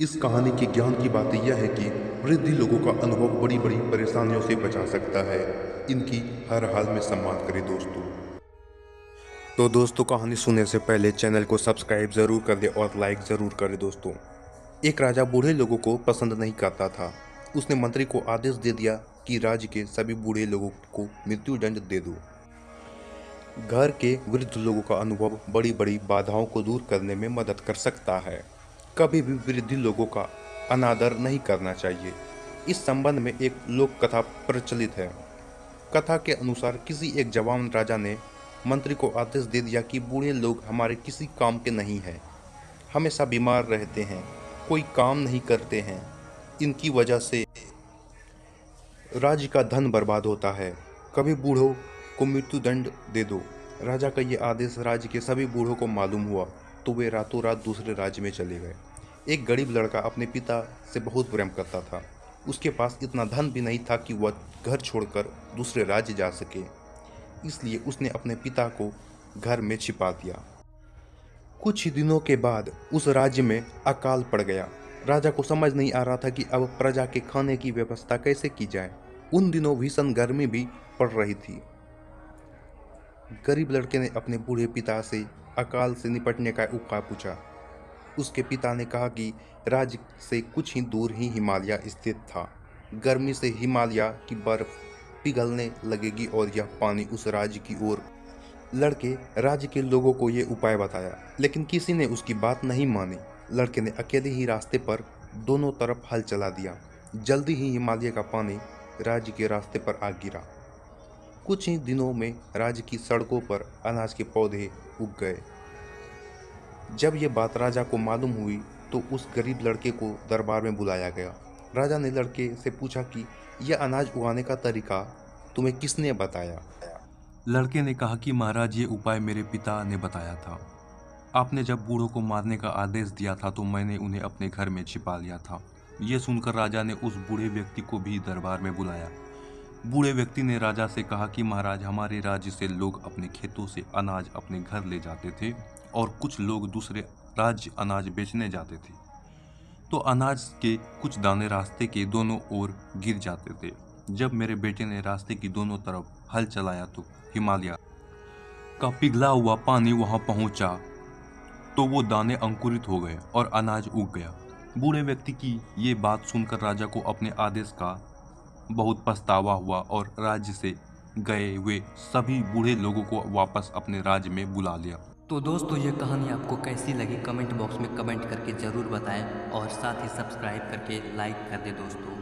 इस कहानी के ज्ञान की बात यह है कि वृद्धि लोगों का अनुभव बड़ी बड़ी परेशानियों से बचा सकता है। इनकी हर हाल में सम्मान करें दोस्तों। तो दोस्तों, कहानी सुनने से पहले चैनल को सब्सक्राइब ज़रूर कर दें और लाइक ज़रूर करें दोस्तों। एक राजा बूढ़े लोगों को पसंद नहीं करता था। उसने मंत्री को आदेश दे दिया कि राज्य के सभी बूढ़े लोगों को मृत्युदंड दे दो। घर के वृद्ध लोगों का अनुभव बड़ी बड़ी बाधाओं को दूर करने में मदद कर सकता है। कभी भी वृद्ध लोगों का अनादर नहीं करना चाहिए। इस संबंध में एक लोक कथा प्रचलित है। कथा के अनुसार किसी एक जवान राजा ने मंत्री को आदेश दे दिया कि बूढ़े लोग हमारे किसी काम के नहीं हैं, हमेशा बीमार रहते हैं, कोई काम नहीं करते हैं। इनकी वजह से राज्य का धन बर्बाद होता है। कभी बूढ़ों को मृत्युदंड दे दो। राजा का ये आदेश राज्य के सभी बूढ़ों को मालूम हुआ तो वे रातों रात दूसरे राज्य में चले गए। एक गरीब लड़का अपने पिता से बहुत प्रेम करता था। उसके पास इतना धन भी नहीं था कि वह घर छोड़कर दूसरे राज्य जा सके, इसलिए उसने अपने पिता को घर में छिपा दिया। कुछ ही दिनों के बाद उस राज्य में अकाल पड़ गया। राजा को समझ नहीं आ रहा था कि अब प्रजा के खाने की व्यवस्था कैसे की जाए। उन दिनों भीषण गर्मी भी पड़ रही थी। गरीब लड़के ने अपने बूढ़े पिता से अकाल से निपटने का उपाय पूछा। उसके पिता ने कहा कि राज्य से कुछ ही दूर ही हिमालय स्थित था। गर्मी से हिमालय की बर्फ पिघलने लगेगी और यह पानी उस राज्य की ओर। लड़के राज्य के लोगों को ये उपाय बताया, लेकिन किसी ने उसकी बात नहीं मानी। लड़के ने अकेले ही रास्ते पर दोनों तरफ हल चला दिया। जल्दी ही हिमालय का पानी राज्य के रास्ते पर आ गिरा। कुछ ही दिनों में राज्य की सड़कों पर अनाज के पौधे उग गए। जब ये बात राजा को मालूम हुई तो उस गरीब लड़के को दरबार में बुलाया गया। राजा ने लड़के से पूछा कि यह अनाज उगाने का तरीका तुम्हें किसने बताया? लड़के ने कहा कि महाराज, ये उपाय मेरे पिता ने बताया था। आपने जब बूढ़ों को मारने का आदेश दिया था तो मैंने उन्हें अपने घर में छिपा लिया था। ये सुनकर राजा ने उस बूढ़े व्यक्ति को भी दरबार में बुलाया। बूढ़े व्यक्ति ने राजा से कहा कि महाराज, हमारे राज्य से लोग अपने खेतों से अनाज अपने घर ले जाते थे और कुछ लोग दूसरे राज्य अनाज बेचने जाते थे, तो अनाज के कुछ दाने रास्ते के दोनों ओर गिर जाते थे। जब मेरे बेटे ने रास्ते की दोनों तरफ हल चलाया तो हिमालय का पिघला हुआ पानी वहां पहुंचा, तो वो दाने अंकुरित हो गए और अनाज उग गया। बूढ़े व्यक्ति की ये बात सुनकर राजा को अपने आदेश का बहुत पछतावा हुआ और राज्य से गए हुए सभी बूढ़े लोगों को वापस अपने राज्य में बुला लिया। तो दोस्तों, ये कहानी आपको कैसी लगी कमेंट बॉक्स में कमेंट करके ज़रूर बताएं और साथ ही सब्सक्राइब करके लाइक कर दें दोस्तों।